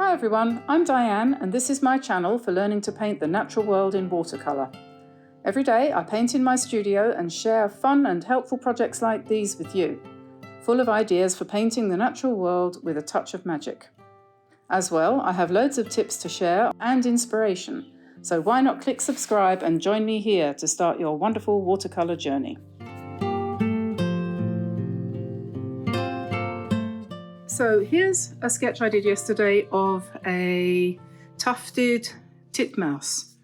Hi everyone, I'm Diane and this is my channel for learning to paint the natural world in watercolour. Every day I paint in my studio and share fun and helpful projects like these with you, full of ideas for painting the natural world with a touch of magic. As well, I have loads of tips to share and inspiration, so why not click subscribe and join me here to start your wonderful watercolour journey. So here's a sketch I did yesterday of a tufted titmouse,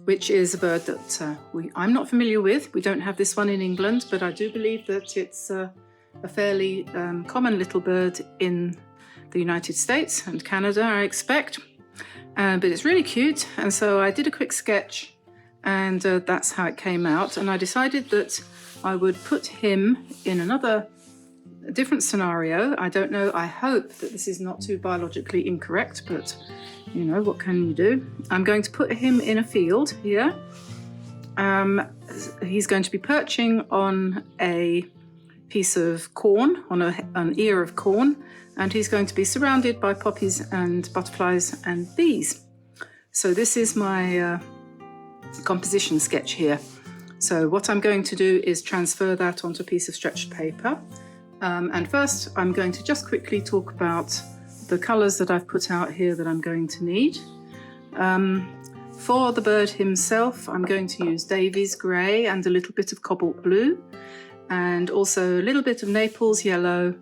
which is a bird that I'm not familiar with. We don't have this one in England, but I do believe that it's a fairly common little bird in the United States and Canada, I expect. But it's really cute, and so I did a quick sketch, and that's how it came out. And I decided that I would put him in a different scenario. I don't know, I hope that this is not too biologically incorrect, but you know, what can you do? I'm going to put him in a field here. He's going to be perching on a piece of corn, on an ear of corn, and he's going to be surrounded by poppies and butterflies and bees. So this is my composition sketch here. So what I'm going to do is transfer that onto a piece of stretched paper. And first I'm going to just quickly talk about the colours that I've put out here that I'm going to need. For the bird himself, I'm going to use Davy's grey and a little bit of cobalt blue, and also a little bit of Naples yellow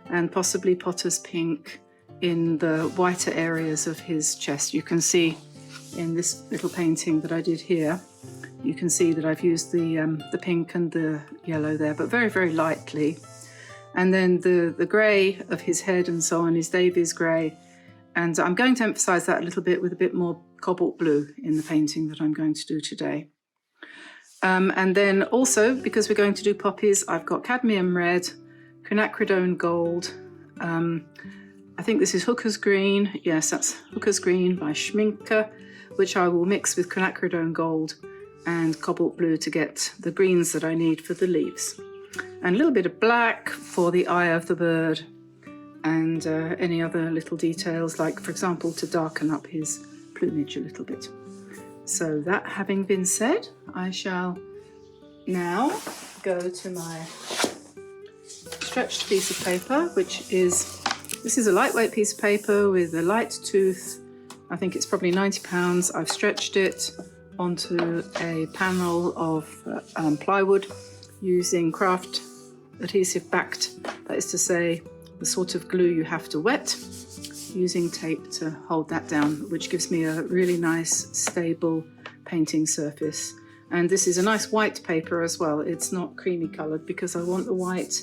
and possibly Potter's pink in the whiter areas of his chest. You can see in this little painting that I did here, you can see that I've used the pink and the yellow there, but very, very lightly. And then the grey of his head and so on is Davy's grey. And I'm going to emphasise that a little bit with a bit more cobalt blue in the painting that I'm going to do today. And then also, because we're going to do poppies, I've got cadmium red, quinacridone gold. I think this is Hooker's green. Yes, that's Hooker's green by Schminke, which I will mix with quinacridone gold and cobalt blue to get the greens that I need for the leaves. And a little bit of black for the eye of the bird, and any other little details, like for example to darken up his plumage a little bit. So that having been said, I shall now go to my stretched piece of paper, this is a lightweight piece of paper with a light tooth. I think it's probably 90 pounds. I've stretched it onto a panel of plywood using craft adhesive backed, that is to say the sort of glue you have to wet, using tape to hold that down, which gives me a really nice stable painting surface. And this is a nice white paper as well. It's not creamy coloured because I want the white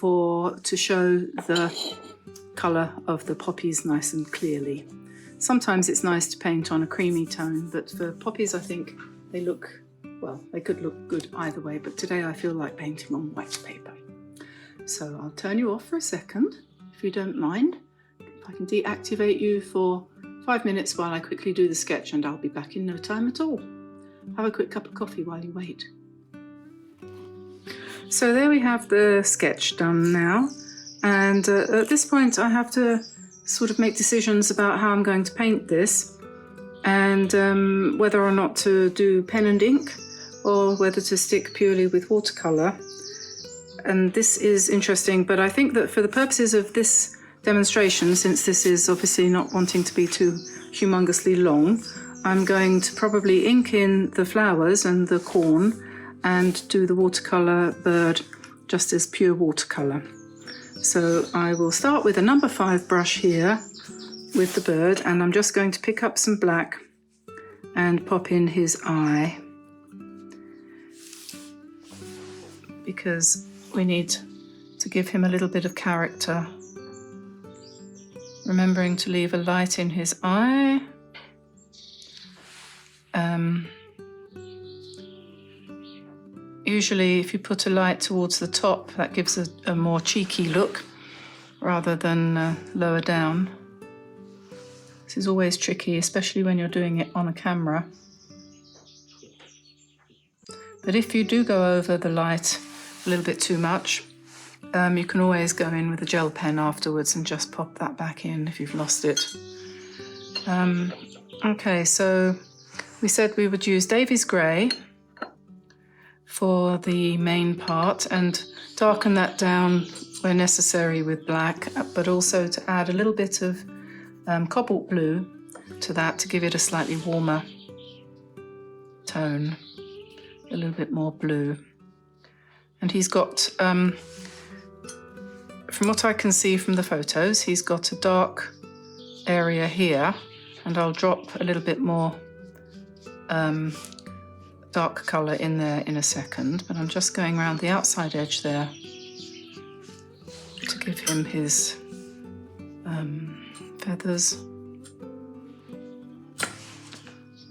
to show the colour of the poppies nice and clearly. Sometimes it's nice to paint on a creamy tone, but for poppies I think they look, well, they could look good either way, but today I feel like painting on white paper. So I'll turn you off for a second, if you don't mind. If I can deactivate you for 5 minutes while I quickly do the sketch, and I'll be back in no time at all. Have a quick cup of coffee while you wait. So there we have the sketch done now, and at this point I have to sort of make decisions about how I'm going to paint this, and whether or not to do pen and ink or whether to stick purely with watercolour. And this is interesting, but I think that for the purposes of this demonstration, since this is obviously not wanting to be too humongously long, I'm going to probably ink in the flowers and the corn and do the watercolour bird just as pure watercolour. So I will start with a number 5 brush here with the bird, and I'm just going to pick up some black and pop in his eye, because we need to give him a little bit of character. Remembering to leave a light in his eye. Usually if you put a light towards the top, that gives a more cheeky look rather than lower down. This is always tricky, especially when you're doing it on a camera. But if you do go over the light a little bit too much, you can always go in with a gel pen afterwards and just pop that back in if you've lost it. Okay, so we said we would use Davies Grey for the main part and darken that down where necessary with black, but also to add a little bit of cobalt blue to that to give it a slightly warmer tone, a little bit more blue. And he's got, from what I can see from the photos, he's got a dark area here, and I'll drop a little bit more dark colour in there in a second, but I'm just going around the outside edge there to give him his feathers.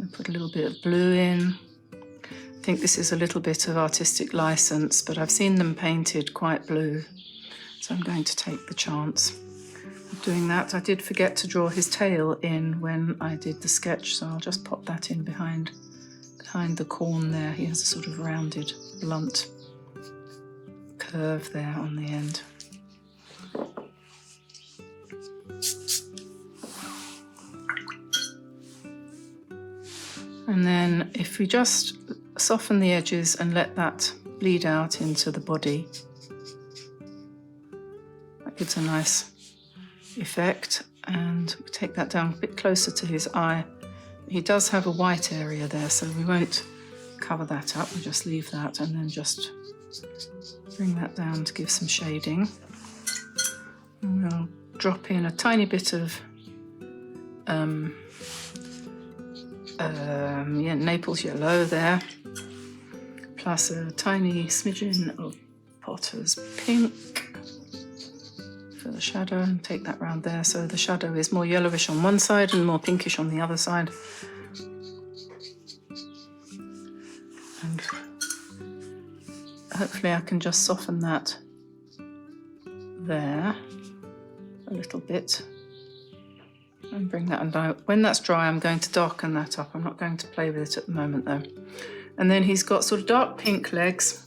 I'll put a little bit of blue in. I think this is a little bit of artistic license, but I've seen them painted quite blue, so I'm going to take the chance of doing that. I did forget to draw his tail in when I did the sketch, so I'll just pop that in behind the corn there. He has a sort of rounded, blunt curve there on the end. And then if we just soften the edges and let that bleed out into the body, that gives a nice effect. And we take that down a bit closer to his eye. He does have a white area there, so we won't cover that up. We'll just leave that and then just bring that down to give some shading. And we'll drop in a tiny bit of Naples yellow there, plus a tiny smidgen of Potter's pink for the shadow, and take that round there so the shadow is more yellowish on one side and more pinkish on the other side. And hopefully I can just soften that there a little bit and bring that undone. When that's dry, I'm going to darken that up. I'm not going to play with it at the moment though. And then he's got sort of dark pink legs,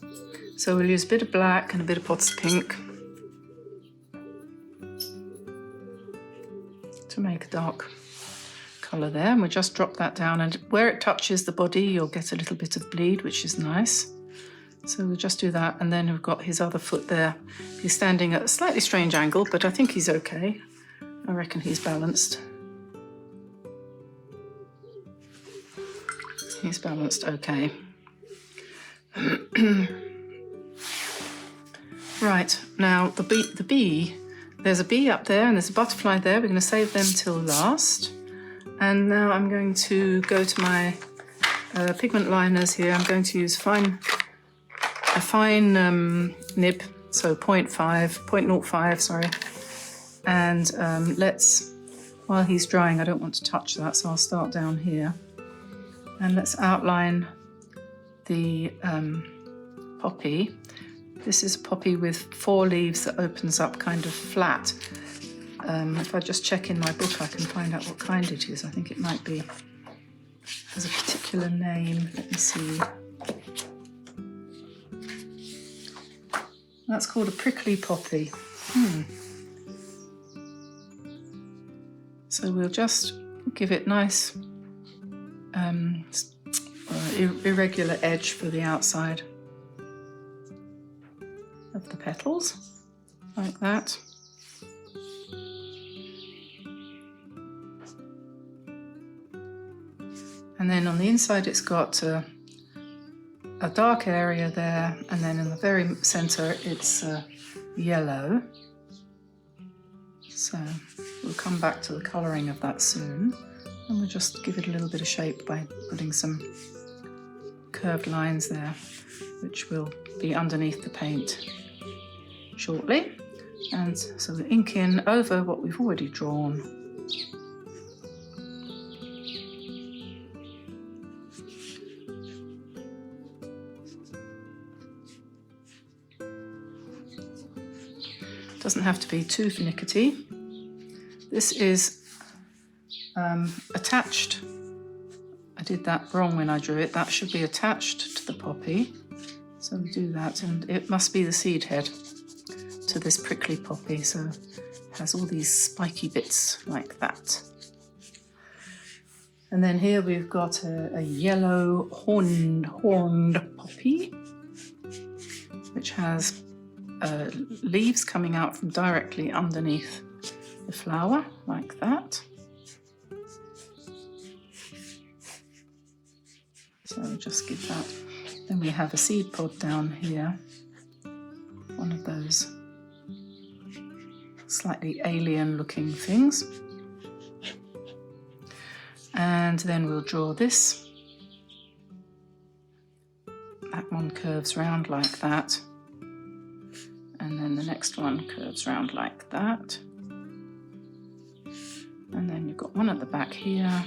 so we'll use a bit of black and a bit of Potter's pink to make a dark colour there. And we'll just drop that down, and where it touches the body you'll get a little bit of bleed, which is nice. So we'll just do that, and then we've got his other foot there. He's standing at a slightly strange angle, but I think he's okay. I reckon he's balanced. He's balanced okay. Right, now the bee, there's a bee up there and there's a butterfly there. We're going to save them till last. And now I'm going to go to my pigment liners here. I'm going to use a fine nib, so 0.05, sorry. And while he's drying, I don't want to touch that, so I'll start down here. And let's outline the poppy. This is a poppy with 4 leaves that opens up kind of flat. If I just check in my book, I can find out what kind it is. I think it might be, has a particular name. Let me see. That's called a prickly poppy. So we'll just give it nice irregular edge for the outside of the petals, like that. And then on the inside it's got a dark area there, and then in the very centre it's yellow. So we'll come back to the colouring of that soon, and we'll just give it a little bit of shape by putting some curved lines there, which will be underneath the paint shortly. And so we'll ink in over what we've already drawn. Doesn't have to be too finicky. This is attached. I did that wrong when I drew it. That should be attached to the poppy. So we do that, and it must be the seed head to this prickly poppy. So it has all these spiky bits like that. And then here we've got a yellow horned poppy, which has leaves coming out from directly underneath the flower, like that. So we'll just give that. Then we have a seed pod down here, one of those slightly alien looking things. And then we'll draw this. That one curves round like that. And then the next one curves round like that. And then you've got one at the back here,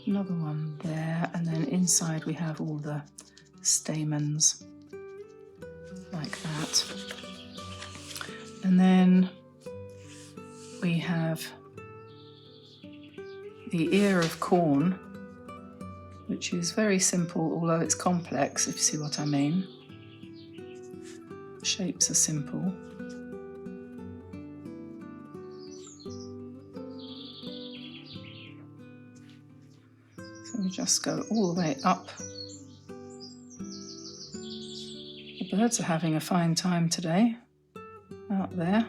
another one there, and then inside we have all the stamens like that. And then we have the ear of corn, which is very simple, although it's complex, if you see what I mean. The shapes are simple. So we just go all the way up. The birds are having a fine time today, out there.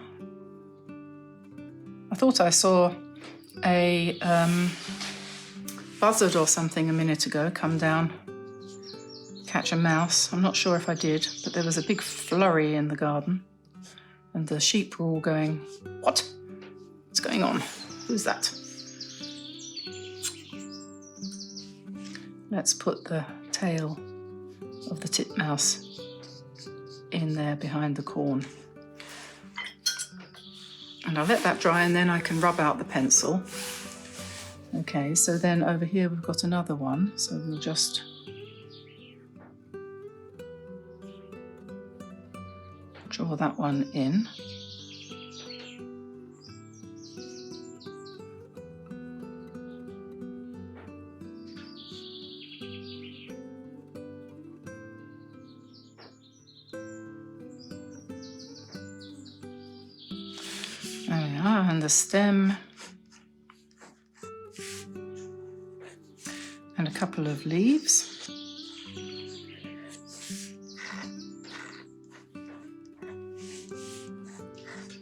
I thought I saw a buzzard or something a minute ago come down, catch a mouse. I'm not sure if I did, but there was a big flurry in the garden and the sheep were all going, "What? What's going on? Who's that?" Let's put the tail of the titmouse in there behind the corn. And I'll let that dry and then I can rub out the pencil. Okay, so then over here we've got another one, so we'll just draw that one in. There we are, and the stem. And a couple of leaves.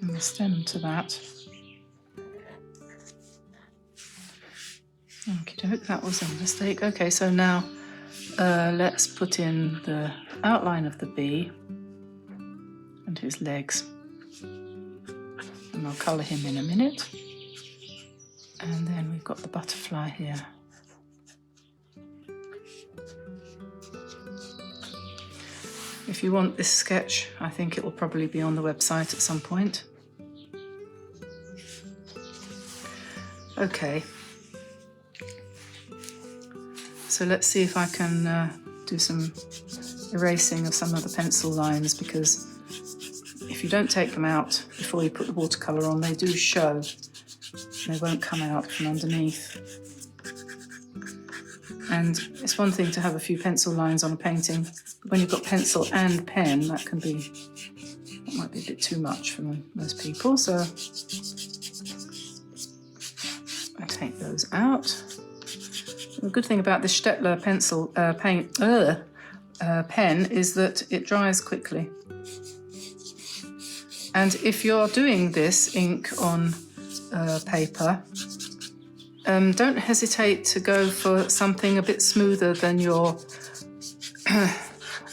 And the stem to that. Okie doke, that was a mistake. Okay, so now let's put in the outline of the bee and his legs. And I'll colour him in a minute. And then we've got the butterfly here. If you want this sketch, I think it will probably be on the website at some point. Okay. So let's see if I can do some erasing of some of the pencil lines, because if you don't take them out before you put the watercolour on, they do show. They won't come out from underneath. And it's one thing to have a few pencil lines on a painting, but when you've got pencil and pen, that might be a bit too much for most people. So I take those out. The good thing about this Staedtler pencil pen is that it dries quickly. And if you're doing this ink on paper, don't hesitate to go for something a bit smoother than your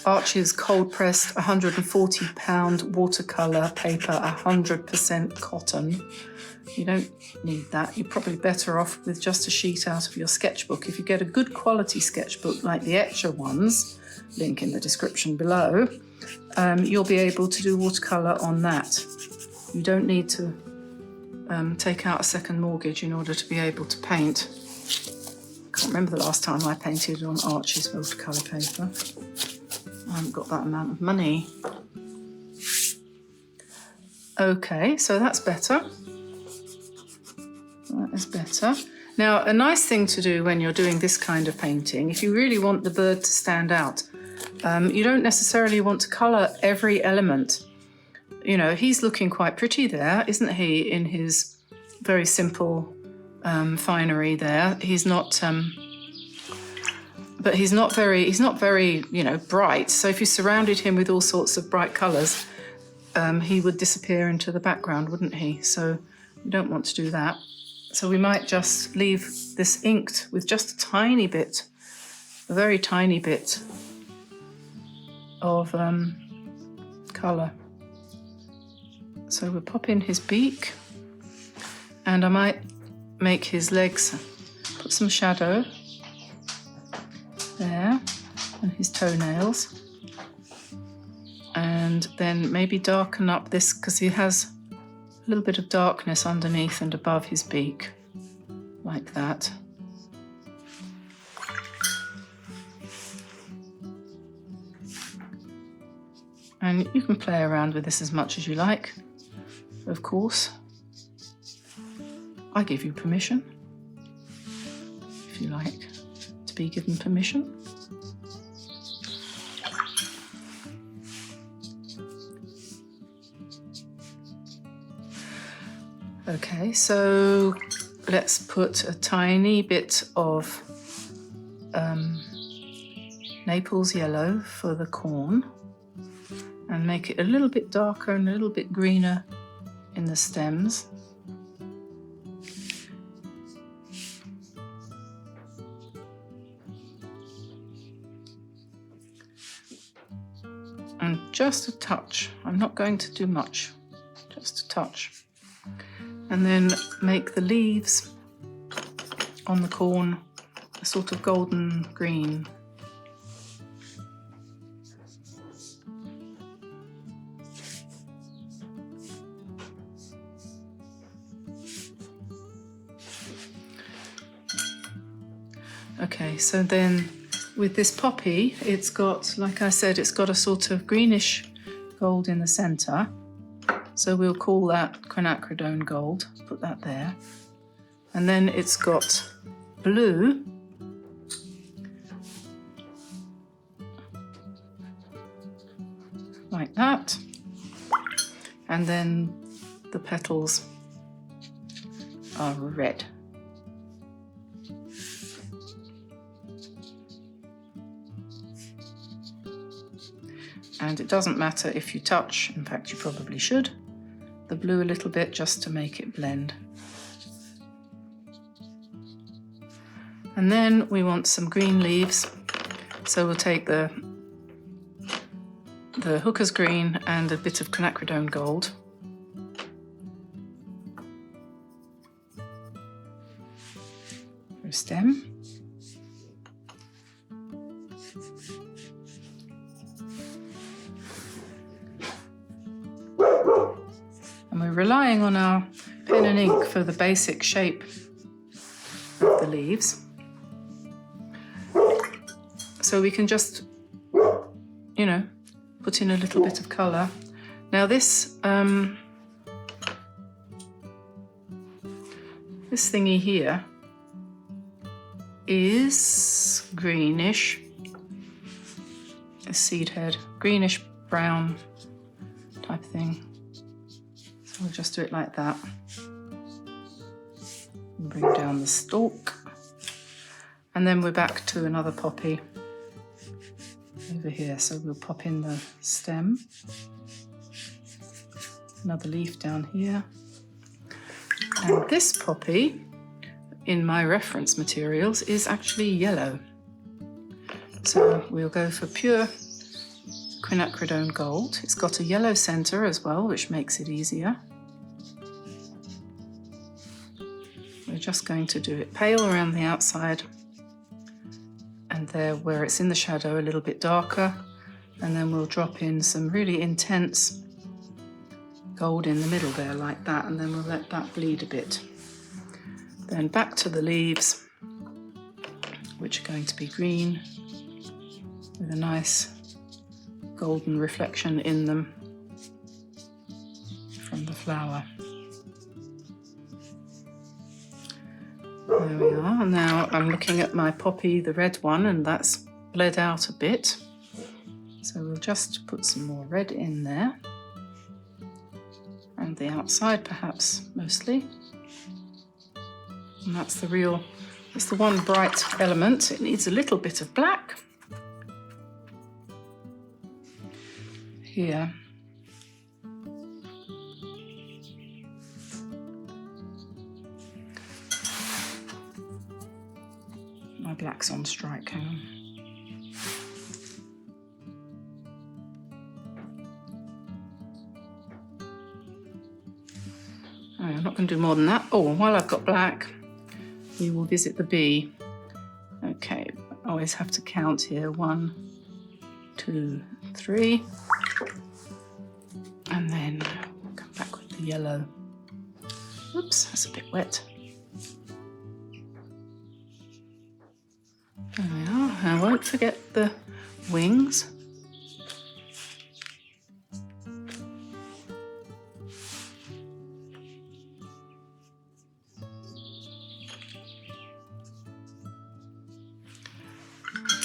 Archie's cold pressed 140 pound watercolour paper, 100% cotton. You don't need that. You're probably better off with just a sheet out of your sketchbook. If you get a good quality sketchbook like the Etcher ones, link in the description below, you'll be able to do watercolour on that. You don't need to take out a second mortgage in order to be able to paint. I can't remember the last time I painted on Archie's watercolour paper. I haven't got that amount of money. Okay, so that's better. That is better. Now, a nice thing to do when you're doing this kind of painting, if you really want the bird to stand out, you don't necessarily want to colour every element. You know, he's looking quite pretty there, isn't he, in his very simple finery there. He's not, but he's not very, you know, bright. So if you surrounded him with all sorts of bright colours, he would disappear into the background, wouldn't he? So we don't want to do that. So we might just leave this inked with just a tiny bit, a very tiny bit of colour. So we'll pop in his beak, and I might make his legs, put some shadow there, and his toenails, and then maybe darken up this, because he has a little bit of darkness underneath and above his beak, like that. And you can play around with this as much as you like, of course. I give you permission, if you like to be given permission. Okay, so let's put a tiny bit of Naples yellow for the corn and make it a little bit darker and a little bit greener in the stems. And just a touch, I'm not going to do much, just a touch. And then make the leaves on the corn a sort of golden green. Okay, so then with this poppy, it's got, like I said, it's got a sort of greenish gold in the centre. So we'll call that quinacridone gold, put that there. And then it's got blue, like that. And then the petals are red. And it doesn't matter if you touch, in fact you probably should, the blue a little bit just to make it blend. And then we want some green leaves, so we'll take the hooker's green and a bit of quinacridone gold. For a stem. And we're relying on our pen and ink for the basic shape of the leaves. So we can just, you know, put in a little bit of colour. Now this this thingy here is greenish, a seed head, greenish brown type thing. So we'll just do it like that. And bring down the stalk. And then we're back to another poppy over here. So we'll pop in the stem. Another leaf down here. And this poppy, in my reference materials, is actually yellow. So we'll go for pure quinacridone gold. It's got a yellow centre as well, which makes it easier. We're just going to do it pale around the outside, and there where it's in the shadow a little bit darker, and then we'll drop in some really intense gold in the middle there like that, and then we'll let that bleed a bit. Then back to the leaves, which are going to be green with a nice golden reflection in them from the flower. There we are. Now I'm looking at my poppy, the red one, and that's bled out a bit. So we'll just put some more red in there. And the outside perhaps mostly. And that's the one bright element. It needs a little bit of black here. My black's on strike, hang on. Oh, I'm not going to do more than that. Oh, while I've got black, we will visit the bee. Okay, I always have to count here. 1, 2, 3. And then come back with the yellow. Oops, that's a bit wet. There we are. I won't forget the wings.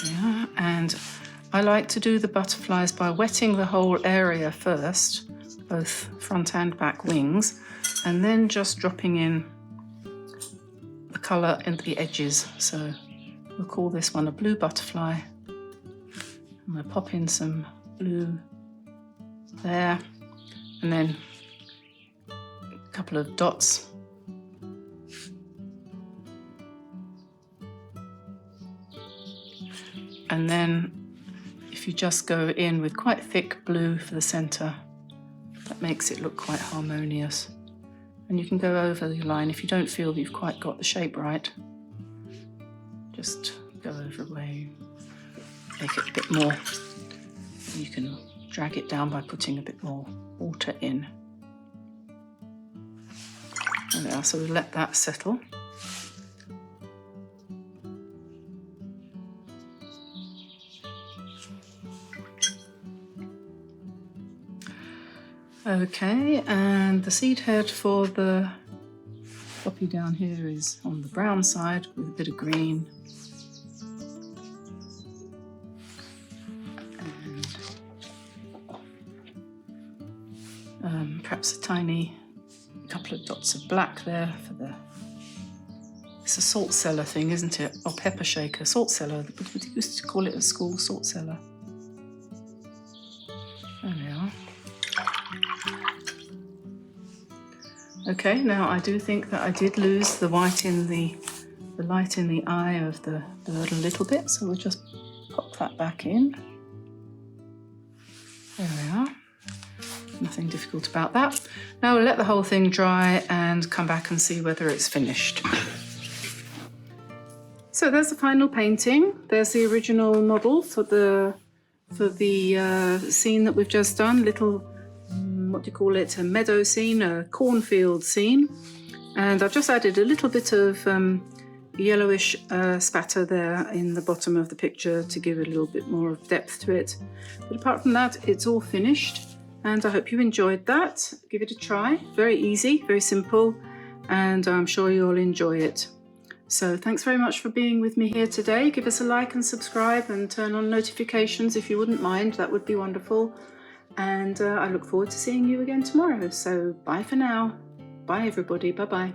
Yeah, and I like to do the butterflies by wetting the whole area first, both front and back wings, and then just dropping in the colour in the edges. So we'll call this one a blue butterfly. I'm going to pop in some blue there, and then a couple of dots. And then if you just go in with quite thick blue for the centre, that makes it look quite harmonious. And you can go over the line if you don't feel that you've quite got the shape right. Just go over where you make it a bit more. You can drag it down by putting a bit more water in. There we are, so we'll let that settle. Okay, and the seed head for the poppy down here is on the brown side with a bit of green. And perhaps a tiny couple of dots of black there for the... It's a salt cellar thing, isn't it? Or pepper shaker, salt cellar. We used to call it at school, salt cellar. There we are. Okay, now I do think that I did lose the white in the light in the eye of the bird a little bit, so we'll just pop that back in. There we are. Nothing difficult about that. Now we'll let the whole thing dry and come back and see whether it's finished. So there's the final painting. There's the original model for the scene that we've just done. Little, what do you call it? A meadow scene, a cornfield scene. And I've just added a little bit of yellowish spatter there in the bottom of the picture to give a little bit more of depth to it. But apart from that, it's all finished. And I hope you enjoyed that. Give it a try. Very easy, very simple, and I'm sure you'll enjoy it. So thanks very much for being with me here today. Give us a like and subscribe and turn on notifications if you wouldn't mind. That would be wonderful. And I look forward to seeing you again tomorrow. So bye for now. Bye everybody. Bye-bye.